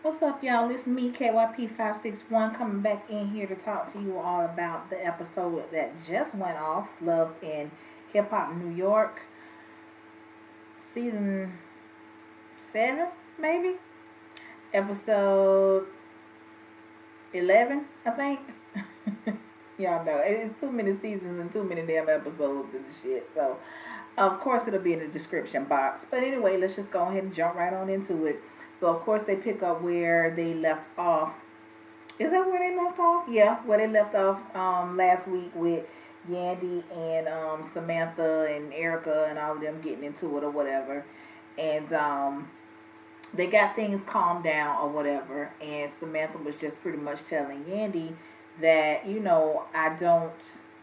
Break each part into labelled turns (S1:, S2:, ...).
S1: What's up, y'all? It's me, KYP561, coming back in here to talk to you all about the episode that just went off, Love in Hip Hop New York, season 7, maybe? Episode 11, I think. Y'all know, it's too many seasons and too many damn episodes and shit, so of course it'll be in the description box. But anyway, let's just go ahead and jump right on into it. So of course they pick up where they left off. Is that where they left off? Yeah, where they left off last week with Yandy and Samantha and Erica and all of them getting into it or whatever. And they got things calmed down or whatever. And Samantha was just pretty much telling Yandy that, I don't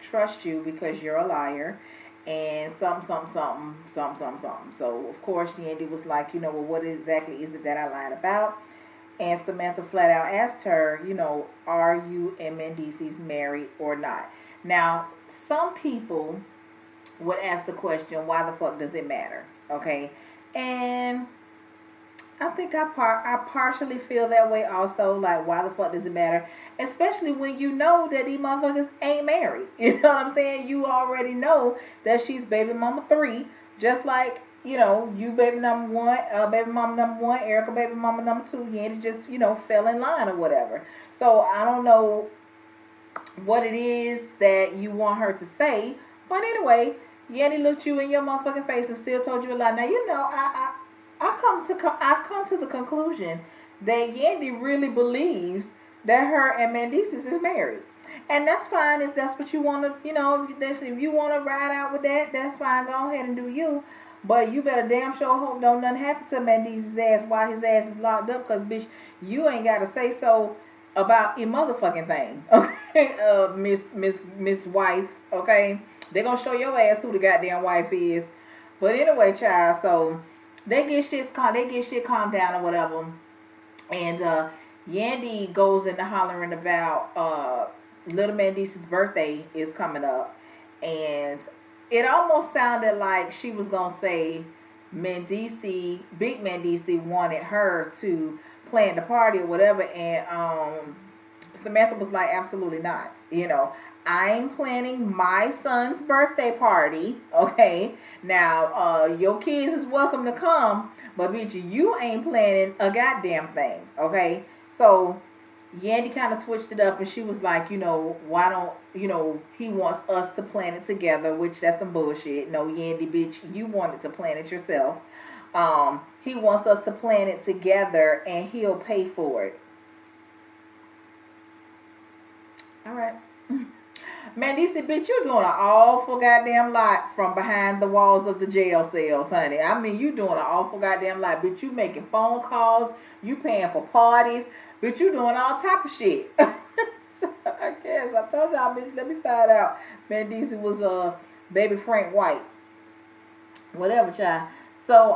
S1: trust you because you're a liar. And something. So, of course, Yandy was like, well, what exactly is it that I lied about? And Samantha flat out asked her, are you and Mendeecees married or not? Now, some people would ask the question, why the fuck does it matter? Okay? And I think I partially feel that way also. Like, why the fuck does it matter? Especially when you know that these motherfuckers ain't married. You know what I'm saying? You already know that she's baby mama 3. Just like, you baby number 1, baby mama number 1, Erica baby mama number 2. Yandy just, fell in line or whatever. So, I don't know what it is that you want her to say. But anyway, Yandy looked you in your motherfucking face and still told you a lie. Now, I've come to the conclusion that Yandy really believes that her and Mendeecees is married. And that's fine if that's what you want to, if you want to ride out with that, that's fine. Go ahead and do you. But you better damn sure hope don't nothing happen to Mendeecees' ass while his ass is locked up, because, bitch, you ain't got to say so about your motherfucking thing. Okay, Miss Wife, okay? They gonna show your ass who the goddamn wife is. But anyway, child, so they get shit calmed down or whatever. And Yandy goes into hollering about little Mendeecees' birthday is coming up. And it almost sounded like she was going to say Big Mendeecees wanted her to plan the party or whatever. And Samantha was like, absolutely not. I'm planning my son's birthday party, okay? Now, your kids is welcome to come, but bitch, you ain't planning a goddamn thing, okay? So, Yandy kind of switched it up, and she was like, why don't, he wants us to plan it together, which that's some bullshit. No, Yandy, bitch, you wanted to plan it yourself. He wants us to plan it together, and he'll pay for it. All right. Mendeecees, bitch, you're doing an awful goddamn lot from behind the walls of the jail cells, honey. I mean, you doing an awful goddamn lot. Bitch, you making phone calls. You paying for parties. Bitch, you doing all type of shit. I guess. I told y'all, bitch, let me find out. Mendeecees was baby Frank White. Whatever, child. So,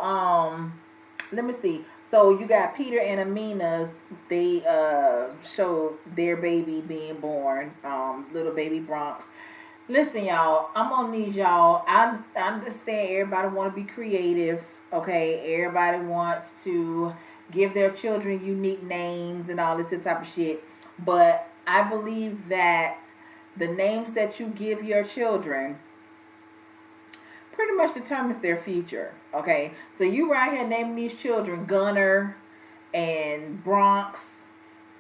S1: let me see. So you got Peter and Amina's, they show their baby being born, little baby Bronx. Listen, y'all, I'm going to need y'all. I understand everybody want to be creative, okay? Everybody wants to give their children unique names and all this type of shit. But I believe that the names that you give your children pretty much determines their future, okay? So you right here naming these children Gunner and Bronx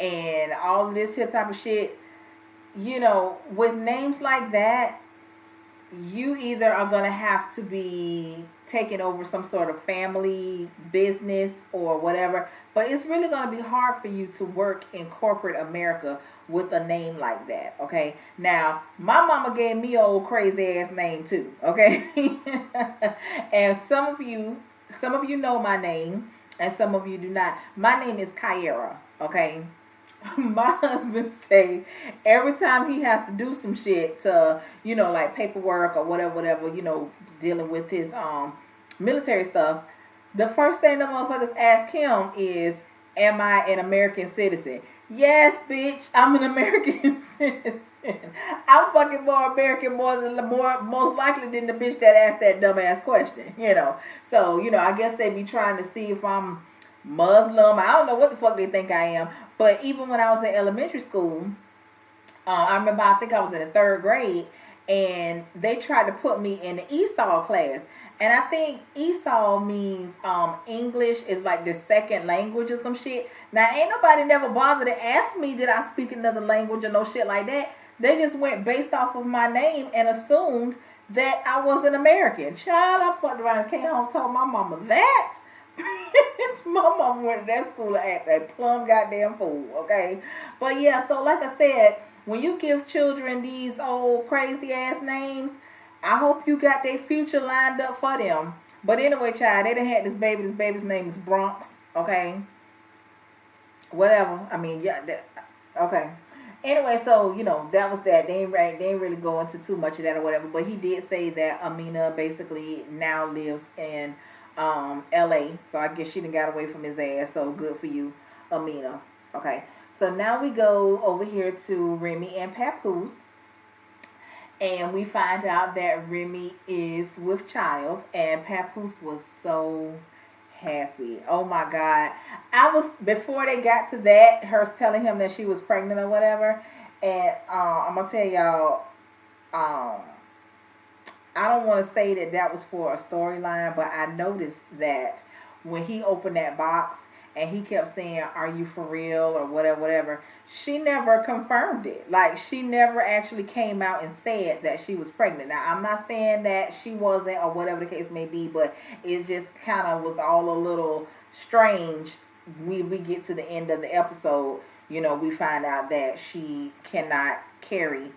S1: and all of this here type of shit. With names like that, you either are going to have to be taking over some sort of family business or whatever, but it's really going to be hard for you to work in corporate America with a name like that, okay? Now, my mama gave me an old crazy ass name too, okay? And some of you know my name, and some of you do not. My name is Kyra, okay? My husband say every time he has to do some shit to, like paperwork or whatever, dealing with his military stuff, the first thing the motherfuckers ask him is, am I an American citizen? Yes, bitch, I'm an American citizen. I'm fucking more American most likely than the bitch that asked that dumbass question, So, I guess they be trying to see if I'm Muslim. I don't know what the fuck they think I am. But even when I was in elementary school, I remember, I think I was in the third grade, and they tried to put me in the Esau class. And I think Esau means English is like the second language or some shit. Now, ain't nobody never bothered to ask me did I speak another language or no shit like that. They just went based off of my name and assumed that I was an American. Child, I fucked around and came home and told my mama that. My mama went to that school and act a plum goddamn fool, okay? But yeah, so like I said, when you give children these old crazy ass names, I hope you got their future lined up for them. But anyway, child, they done had this baby. This baby's name is Bronx, okay? Whatever. I mean, yeah, okay. Anyway, so, you know, that was that. They ain't really go into too much of that or whatever. But he did say that Amina basically now lives in LA. So I guess she done got away from his ass. So good for you, Amina. Okay. So now we go over here to Remy and Papoose. And we find out that Remy is with child. And Papoose was so happy. Oh my God. Before they got to that, her telling him that she was pregnant or whatever. And I'm going to tell y'all, I don't want to say that was for a storyline, but I noticed that when he opened that box and he kept saying, "Are you for real?" or whatever, she never confirmed it. Like, she never actually came out and said that she was pregnant. Now, I'm not saying that she wasn't or whatever the case may be, but it just kind of was all a little strange. We get to the end of the episode, you know, we find out that she cannot carry.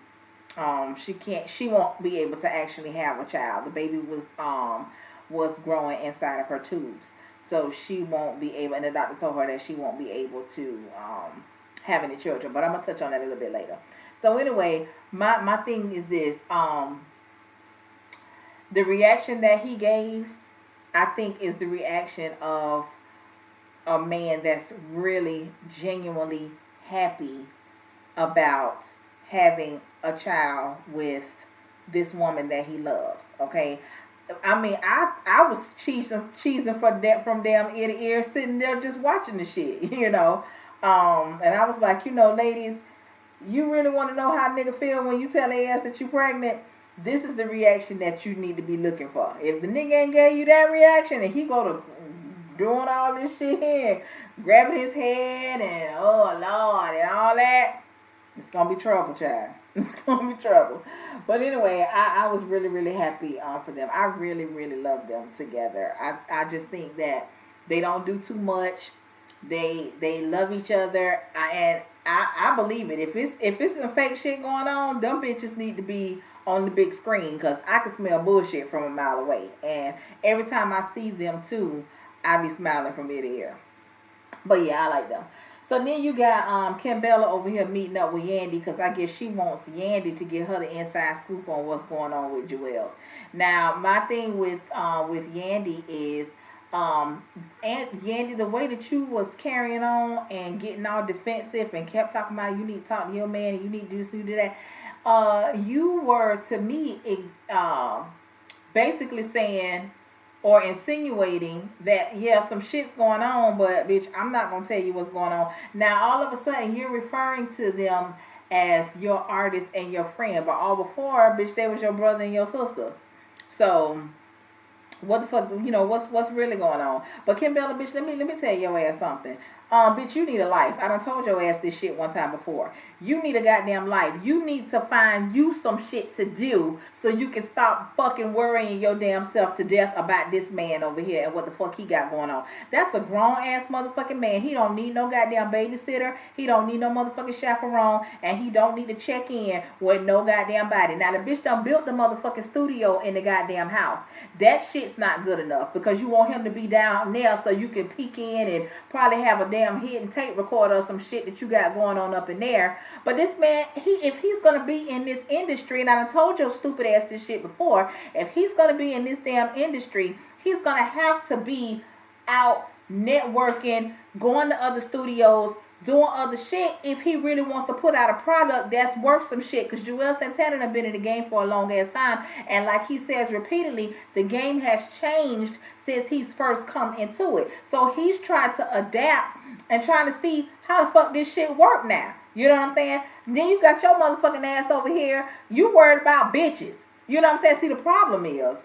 S1: She won't be able to actually have a child. The baby was growing inside of her tubes. So she won't be able, and the doctor told her that she won't be able to have any children. But I'm going to touch on that a little bit later. So anyway, my thing is this. The reaction that he gave, I think, is the reaction of a man that's really genuinely happy about having a child with this woman that he loves. Okay, I mean, I was cheesing from damn ear to ear, sitting there just watching the shit, you know. And I was like, you know, ladies, you really want to know how a nigga feel when you tell their ass that you pregnant? This is the reaction that you need to be looking for. If the nigga ain't gave you that reaction and he go to doing all this shit and grabbing his head and oh Lord and all that, it's gonna be trouble, child. It's gonna be trouble. But anyway, I was really, really happy for them. I really, really love them together. I just think that they don't do too much. They love each other, and I believe it. If it's some fake shit going on, them bitches need to be on the big screen, because I can smell bullshit from a mile away. And every time I see them too, I be smiling from ear to ear. But yeah, I like them. So then you got Kimbella over here meeting up with Yandy, because I guess she wants Yandy to get her the inside scoop on what's going on with Jewels. Now, my thing with Yandy is, and Yandy, the way that you was carrying on and getting all defensive and kept talking about you need to talk to your man and you need to do this, you do that, you were, to me, basically saying or insinuating that, yeah, some shit's going on, but bitch, I'm not going to tell you what's going on. Now, all of a sudden, you're referring to them as your artist and your friend, but all before, bitch, they was your brother and your sister. So, what the fuck, you know, what's really going on? But Kimbella, bitch, let me tell your ass something. Bitch, you need a life. I done told your ass this shit one time before. You need a goddamn life. You need to find you some shit to do so you can stop fucking worrying your damn self to death about this man over here and what the fuck he got going on. That's a grown ass motherfucking man. He don't need no goddamn babysitter. He don't need no motherfucking chaperone. And he don't need to check in with no goddamn body. Now, the bitch done built the motherfucking studio in the goddamn house. That shit's not good enough, because you want him to be down there so you can peek in and probably have a damn hidden tape recorder or some shit that you got going on up in there. But this man, if he's gonna be in this industry, and I done told your stupid ass this shit before, if he's gonna be in this damn industry, he's gonna have to be out networking, going to other studios, doing other shit if he really wants to put out a product that's worth some shit. Because Joel Santana has been in the game for a long ass time. And like he says repeatedly, the game has changed since he's first come into it. So he's trying to adapt and trying to see how the fuck this shit work now. You know what I'm saying? Then you got your motherfucking ass over here. You worried about bitches. You know what I'm saying? See, the problem is,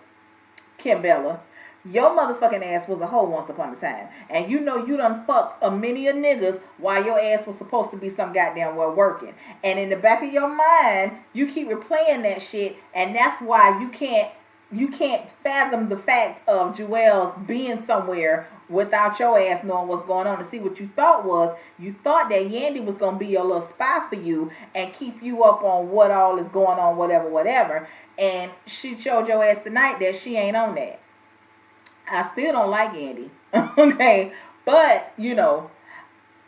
S1: Kim Bella, your motherfucking ass was a hoe once upon a time. And you know you done fucked a many of niggas while your ass was supposed to be some goddamn well working. And in the back of your mind, you keep replaying that shit. And that's why you can't fathom the fact of Joel's being somewhere without your ass knowing what's going on. To see what you thought that Yandy was going to be a little spy for you and keep you up on what all is going on, whatever. And she showed your ass tonight that she ain't on that. I still don't like Yandy. Okay. But, you know,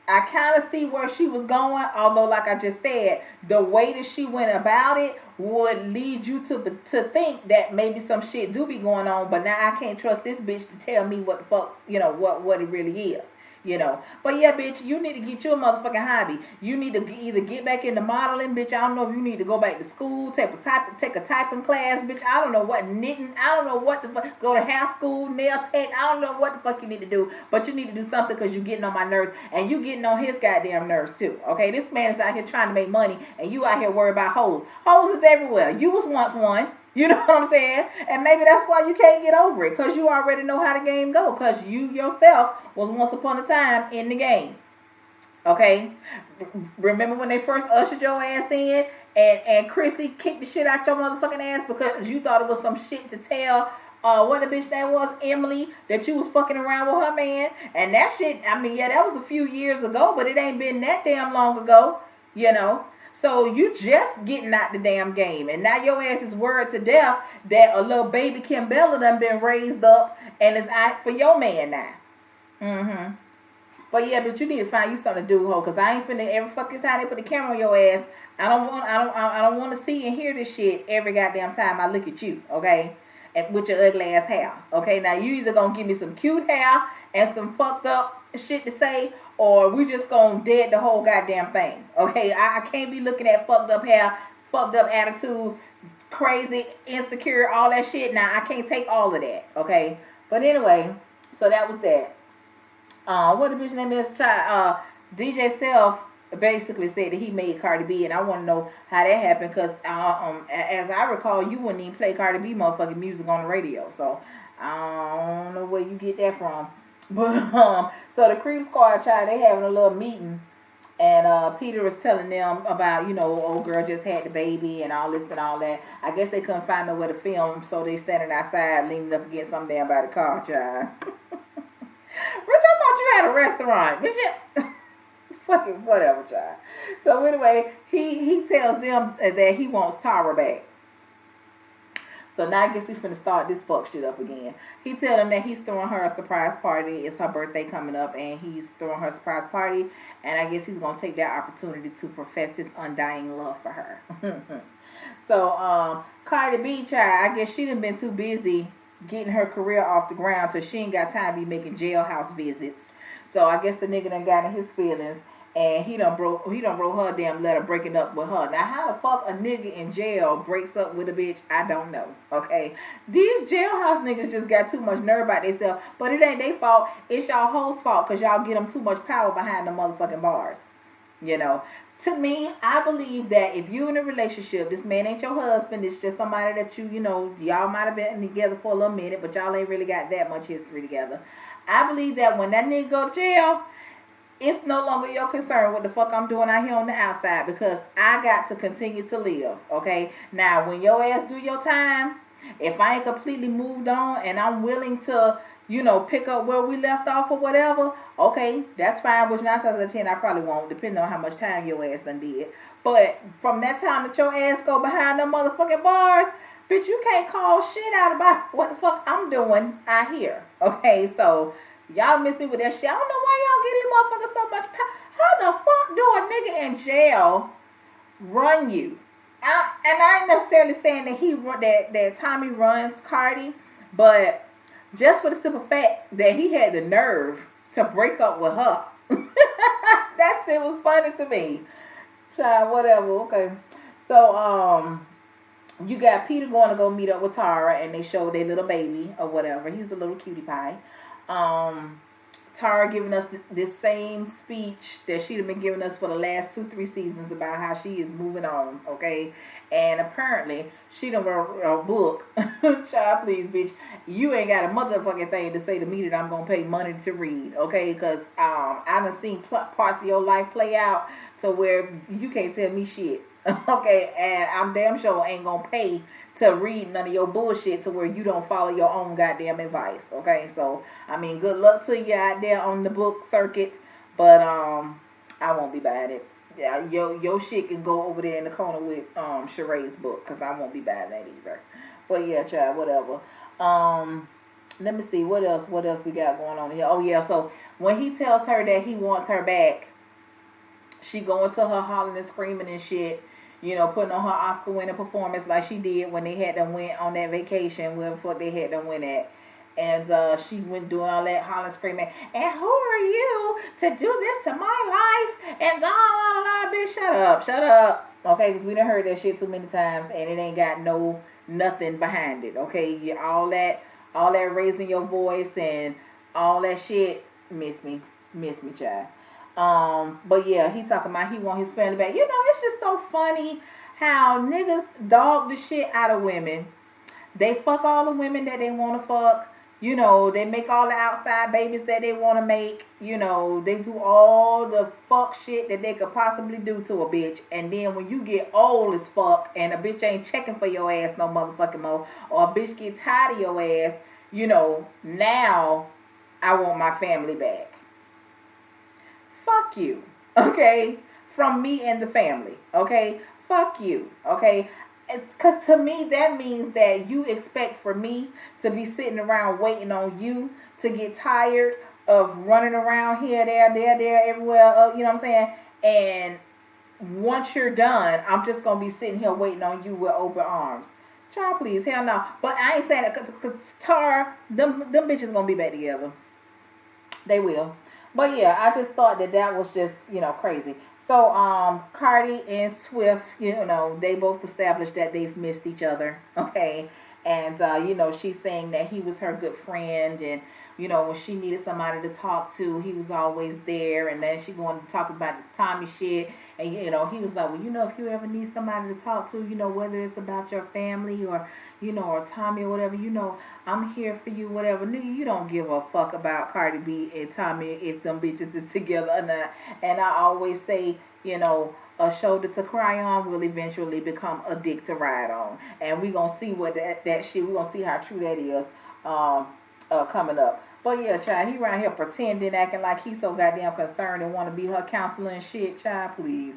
S1: I kind of see where she was going, although, like I just said, the way that she went about it would lead you to think that maybe some shit do be going on, but now I can't trust this bitch to tell me what the fuck, you know, what it really is. You know, but yeah, bitch, you need to get you a motherfucking hobby. You need to either get back into modeling, bitch. I don't know if you need to go back to school, take a typing class, bitch. I don't know what knitting. I don't know what the fuck. Go to hair school, nail tech. I don't know what the fuck you need to do, but you need to do something because you getting on my nerves, and you getting on his goddamn nerves too. Okay, this man is out here trying to make money, and you out here worried about hoes. Hoes is everywhere. You was once one. You know what I'm saying? And maybe that's why you can't get over it, because you already know how the game go, because you yourself was once upon a time in the game. Okay? Remember when they first ushered your ass in and Chrissy kicked the shit out your motherfucking ass because you thought it was some shit to tell what the bitch name was, Emily, that you was fucking around with her man. And that shit, I mean, yeah, that was a few years ago, but it ain't been that damn long ago, you know. So you just getting out the damn game. And now your ass is worried to death that a little baby Kim Bella done been raised up and is out for your man now. Mm-hmm. But yeah, but you need to find you something to do, ho, because I ain't finna every fucking time they put the camera on your ass. I don't want to see and hear this shit every goddamn time I look at you, okay? And with your ugly ass hair. Okay, now you either gonna give me some cute hair and some fucked up shit to say, or we just gonna dead the whole goddamn thing. Okay, I can't be looking at fucked up hair, fucked up attitude, crazy, insecure, all that shit. Now I can't take all of that. Okay, but anyway, so that was that. What the bitch name is? DJ Self basically said that he made Cardi B, and I want to know how that happened, because as I recall, you wouldn't even play Cardi B motherfucking music on the radio, so I don't know where you get that from. But so the Creep Squad, child, they having a little meeting, and Peter was telling them about, you know, old girl just had the baby and all this and all that. I guess they couldn't find nowhere to film, so they standing outside leaning up against some damn by the car, child. Rich, I thought you had a restaurant, bitch. Fucking whatever, child. So anyway, he tells them that he wants Tara back. So now I guess we finna start this fuck shit up again. He tell them that he's throwing her a surprise party. It's her birthday coming up, and he's throwing her a surprise party. And I guess he's gonna take that opportunity to profess his undying love for her. So Cardi B, child, I guess she done been too busy getting her career off the ground till she ain't got time to be making jailhouse visits. So I guess the nigga done got in his feelings, and he done wrote her damn letter breaking up with her. Now, how the fuck a nigga in jail breaks up with a bitch, I don't know, okay? These jailhouse niggas just got too much nerve about themselves, but it ain't their fault. It's y'all hoes' fault, because y'all get them too much power behind the motherfucking bars, you know? To me, I believe that if you in a relationship, this man ain't your husband, it's just somebody that you know, y'all might have been together for a little minute, but y'all ain't really got that much history together. I believe that when that nigga go to jail, it's no longer your concern what the fuck I'm doing out here on the outside, because I got to continue to live, okay? Now, when your ass do your time, if I ain't completely moved on and I'm willing to, you know, pick up where we left off or whatever, okay, that's fine, which 9 times out of 10 I probably won't, depending on how much time your ass done did. But from that time that your ass go behind them motherfucking bars, bitch, you can't call shit out about what the fuck I'm doing out here, okay? So y'all miss me with that shit. I don't know why y'all get these motherfuckers so much power. How the fuck do a nigga in jail run you? And I ain't necessarily saying that that Tommy runs Cardi, but just for the simple fact that he had the nerve to break up with her. That shit was funny to me. Child, whatever. Okay. So, you got Peter going to go meet up with Tara, and they show their little baby or whatever. He's a little cutie pie. Um, Tara giving us this same speech that she'd have been giving us for the last 2-3 seasons about how she is moving on, okay? And apparently she done wrote a book. Child, please, bitch, you ain't got a motherfucking thing to say to me that I'm gonna pay money to read, okay? Because I done seen parts of your life play out to where you can't tell me shit. Okay, and I'm damn sure ain't gonna pay to read none of your bullshit to where you don't follow your own goddamn advice. Okay, so I mean, good luck to you out there on the book circuit, but I won't be buying it. Yeah, your shit can go over there in the corner with Sheree's book, cause I won't be buying that either. But yeah, child, whatever. Let me see what else we got going on here. Oh yeah, so when he tells her that he wants her back, she going to her hollering and screaming and shit. You know, putting on her Oscar-winning performance like she did when they had them went on that vacation, wherever the fuck they had them went at. And she went doing all that hollering, screaming, and who are you to do this to my life? And blah, blah, blah, bitch, shut up. Okay, because we done heard that shit too many times, and it ain't got nothing behind it. Okay, all that raising your voice and all that shit, miss me, child. But yeah, he talking about he want his family back. You know, it's just so funny how niggas dog the shit out of women. They fuck all the women that they want to fuck. You know, they make all the outside babies that they want to make. You know, they do all the fuck shit that they could possibly do to a bitch. And then when you get old as fuck and a bitch ain't checking for your ass no motherfucking more, or a bitch get tired of your ass, you know, now I want my family back. Fuck you, okay? From me and the family, okay? Fuck you, okay? Because to me, that means that you expect for me to be sitting around waiting on you to get tired of running around here, there, everywhere, you know what I'm saying? And once you're done, I'm just going to be sitting here waiting on you with open arms. Child, please, hell no. But I ain't saying that because Tara, them bitches going to be back together. They will. But yeah, I just thought that was just, you know, crazy. So, Cardi and Swift, you know, they both established that they've missed each other, okay? And, you know, she's saying that he was her good friend, and, you know, when she needed somebody to talk to, he was always there. And then she going to talk about this Tommy shit, and, you know, he was like, well, you know, if you ever need somebody to talk to, you know, whether it's about your family or, you know, or Tommy or whatever, you know, I'm here for you, whatever. Nigga, you don't give a fuck about Cardi B and Tommy if them bitches is together or not. And I always say, you know, a shoulder to cry on will eventually become a dick to ride on. And we gonna see what that shit, we gonna see how true that is coming up. But yeah, child, he around here pretending, acting like he's so goddamn concerned and want to be her counselor and shit. Child, please.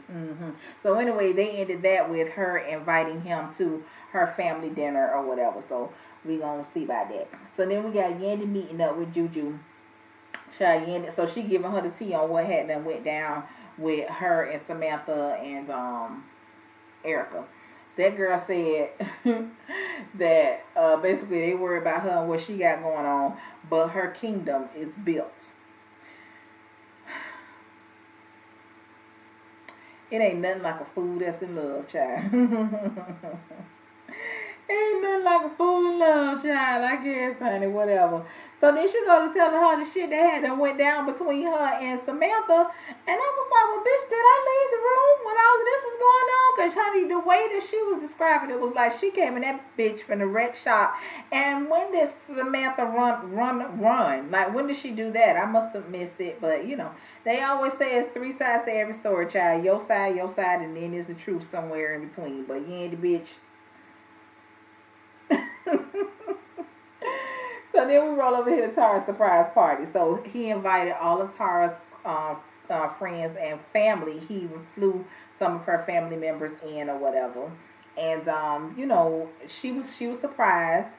S1: So anyway, they ended that with her inviting him to her family dinner or whatever. So we gonna see about that. So then we got Yandy meeting up with Juju. Child, Yandy, so she giving her the tea on what had done went down with her and Samantha and Erica. That girl said that basically they worry about her and what she got going on, but her kingdom is built. It ain't nothing like a fool that's in love, child. Ain't nothing like a fool in love, child. I guess, honey, whatever. So then she go to telling her the shit that went down between her and Samantha. And I was like, well, bitch, did I leave the room when all of this was going on? Because, honey, the way that she was describing it was like she came in that bitch from the wreck shop. And when did Samantha run? Like, when did she do that? I must have missed it. But, you know, they always say it's 3 sides to every story, child. Your side, and then there's the truth somewhere in between. But you ain't the bitch. So then we roll over here to Tara's surprise party. So he invited all of Tara's friends and family. He even flew some of her family members in or whatever. And you know, she was surprised.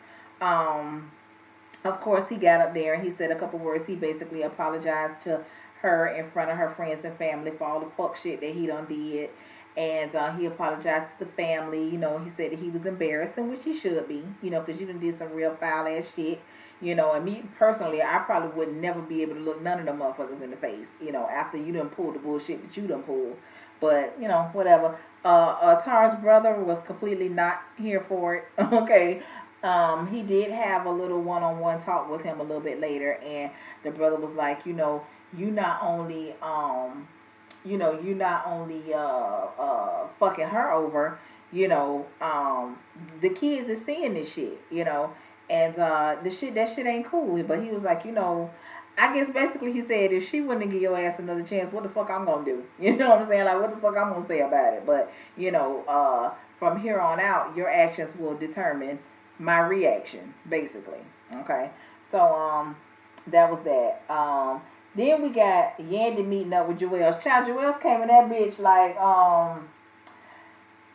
S1: Of course, he got up there and he said a couple words. He basically apologized to her in front of her friends and family for all the fuck shit that he done did. And he apologized to the family. You know, he said that he was embarrassed, and which he should be, you know, because you done did some real foul ass shit. You know, and me personally, I probably would never be able to look none of them motherfuckers in the face, you know, after you done pulled the bullshit that you done pulled. But, you know, whatever. Tara's brother was completely not here for it. Okay. He did have a little one-on-one talk with him a little bit later, and the brother was like, you know, you not only fucking her over, you know, the kids is seeing this shit, you know, and that shit ain't cool. But he was like, you know, I guess basically he said, if she wouldn't give your ass another chance, what the fuck I'm gonna do? You know what I'm saying? Like, what the fuck I'm gonna say about it? But, you know, from here on out, your actions will determine my reaction, basically. Okay, so that was that. Then we got Yandy meeting up with Joel's. Child, Joel's came in that bitch like,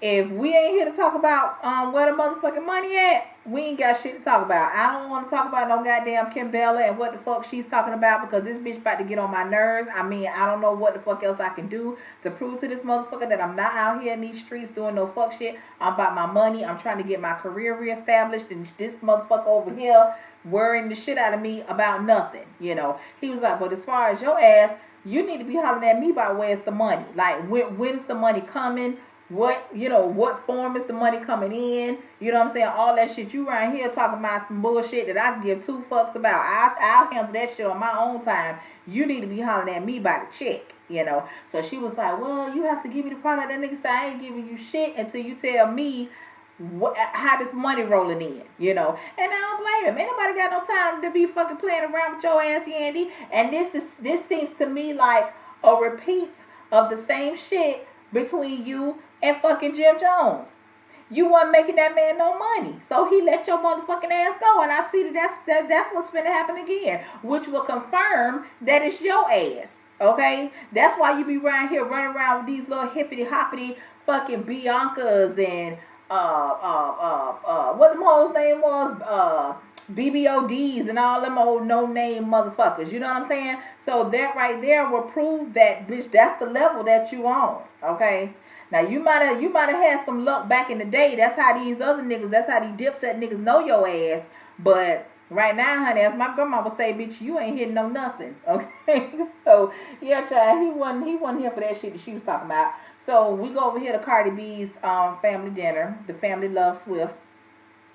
S1: if we ain't here to talk about where the motherfucking money at, we ain't got shit to talk about. I don't want to talk about no goddamn Kim Bella and what the fuck she's talking about, because this bitch about to get on my nerves. I mean, I don't know what the fuck else I can do to prove to this motherfucker that I'm not out here in these streets doing no fuck shit. I'm about my money. I'm trying to get my career reestablished, and this motherfucker over here worrying the shit out of me about nothing, you know. He was like, but as far as your ass, you need to be hollering at me about where's the money. Like, when's the money coming? What, you know, what form is the money coming in? You know what I'm saying? All that shit. You right here talking about some bullshit that I can give two fucks about. I'll handle that shit on my own time. You need to be hollering at me by the check, you know. So she was like, well, you have to give me the product. That nigga said, I ain't giving you shit until you tell me how this money rolling in, you know. And I don't blame him. Ain't nobody got no time to be fucking playing around with your ass, Yandy. And this seems to me like a repeat of the same shit between you and fucking Jim Jones. You wasn't making that man no money, so he let your motherfucking ass go. And I see that's what's finna happen again, which will confirm that it's your ass. Okay, that's why you be around here running around with these little hippity hoppity fucking Biancas and what the hoes name was, BBODs and all them old no name motherfuckers. You know what I'm saying? So that right there will prove that, bitch, that's the level that you on. Okay. Now you might have had some luck back in the day. That's how these other niggas, that's how these dipset niggas know your ass. But right now, honey, as my grandma would say, bitch, you ain't hitting no nothing. Okay. So yeah, child, he wasn't here for that shit that she was talking about. So we go over here to Cardi B's family dinner. The family loves Swift.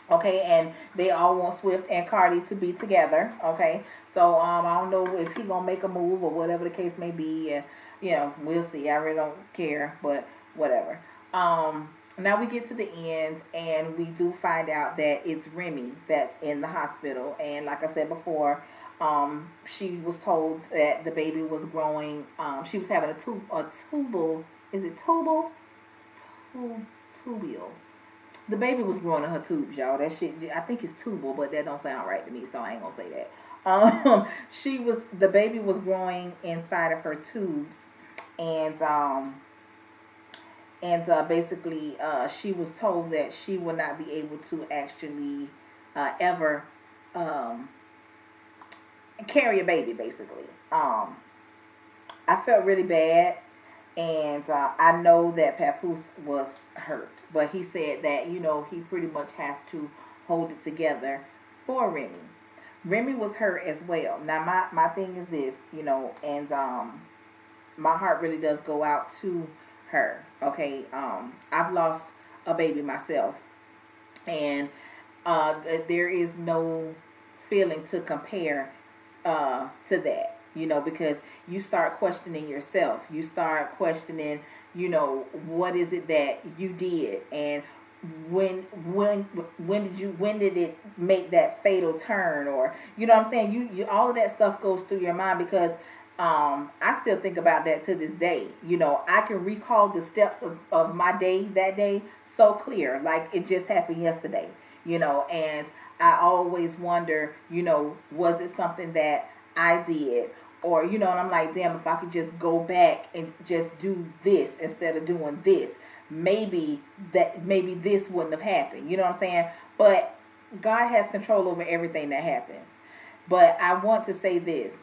S1: Okay, and they all want Swift and Cardi to be together. Okay. So I don't know if he gonna make a move or whatever the case may be. And you know, we'll see. I really don't care, but whatever. Now we get to the end, and we do find out that it's Remy that's in the hospital. And like I said before, she was told that the baby was growing. She was having a tubal. Is it tubal? Tubule. The baby was growing in her tubes, y'all. That shit, I think it's tubal, but that don't sound right to me, so I ain't gonna say that. The baby was growing inside of her tubes, and basically she was told that she would not be able to actually ever carry a baby, basically. I felt really bad, and I know that Papoose was hurt, but he said that, you know, he pretty much has to hold it together for Remy. Remy was hurt as well. Now my thing is this, you know, and my heart really does go out to her. Okay, I've lost a baby myself, and there is no feeling to compare to that, you know, because you start questioning yourself. You start questioning, you know, what is it that you did, and when did it make that fatal turn, or you know what I'm saying? You all of that stuff goes through your mind, because I still think about that to this day. You know, I can recall the steps of my day that day so clear, like it just happened yesterday, you know, and I always wonder, you know, was it something that I did? Or, you know, and I'm like, damn, if I could just go back and just do this instead of doing this, maybe this wouldn't have happened. You know what I'm saying? But God has control over everything that happens. But I want to say this.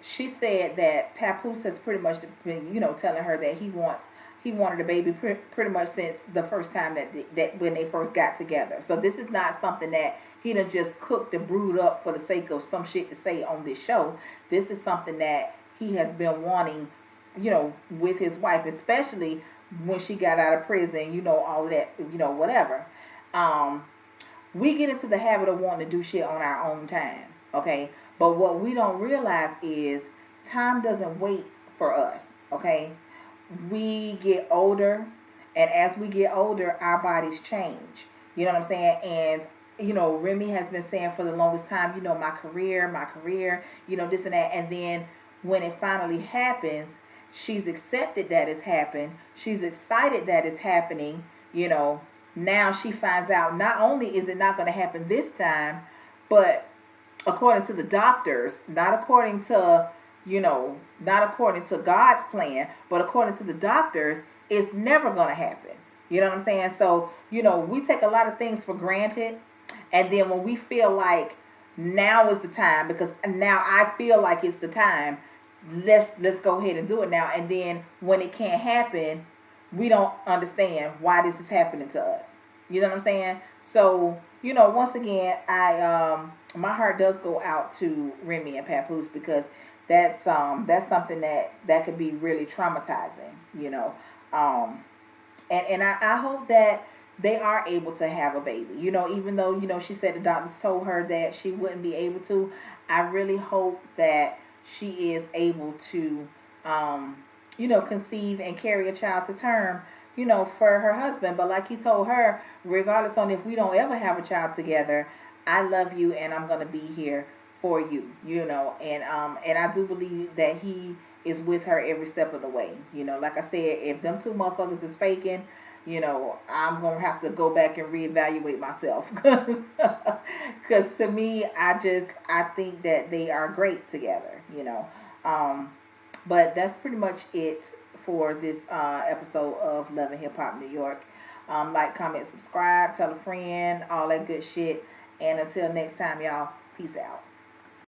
S1: She said that Papoose has pretty much been, you know, telling her that he wanted a baby pretty much since the first time that when they first got together. So this is not something that he done just cooked and brewed up for the sake of some shit to say on this show. This is something that he has been wanting, with his wife, especially when she got out of prison, all that, whatever. We get into the habit of wanting to do shit on our own time, okay? But what we don't realize is time doesn't wait for us, okay? We get older, and as we get older, our bodies change. You know what I'm saying? And Remy has been saying for the longest time, my career, this and that. And then when it finally happens, she's accepted that it's happened. She's excited that it's happening. Now she finds out not only is it not going to happen this time, but according to the doctors, not according to God's plan, but according to the doctors, it's never going to happen. You know what I'm saying? So, we take a lot of things for granted. And then when we feel like now is the time, because now I feel like it's the time, let's go ahead and do it now. And then when it can't happen, we don't understand why this is happening to us. You know what I'm saying? So, once again, my heart does go out to Remy and Papoose, because that's something that could be really traumatizing, and I hope that they are able to have a baby, even though, she said the doctors told her that she wouldn't be able to. I really hope that she is able to, conceive and carry a child to term, for her husband. But like he told her, regardless on if we don't ever have a child together, I love you and I'm going to be here for you, and I do believe that he is with her every step of the way. Like I said, if them two motherfuckers is faking, I'm going to have to go back and reevaluate myself, because to me, I think that they are great together, but that's pretty much it for this episode of Love and Hip Hop New York. Like, comment, subscribe, tell a friend, all that good shit. And until next time, y'all, peace out.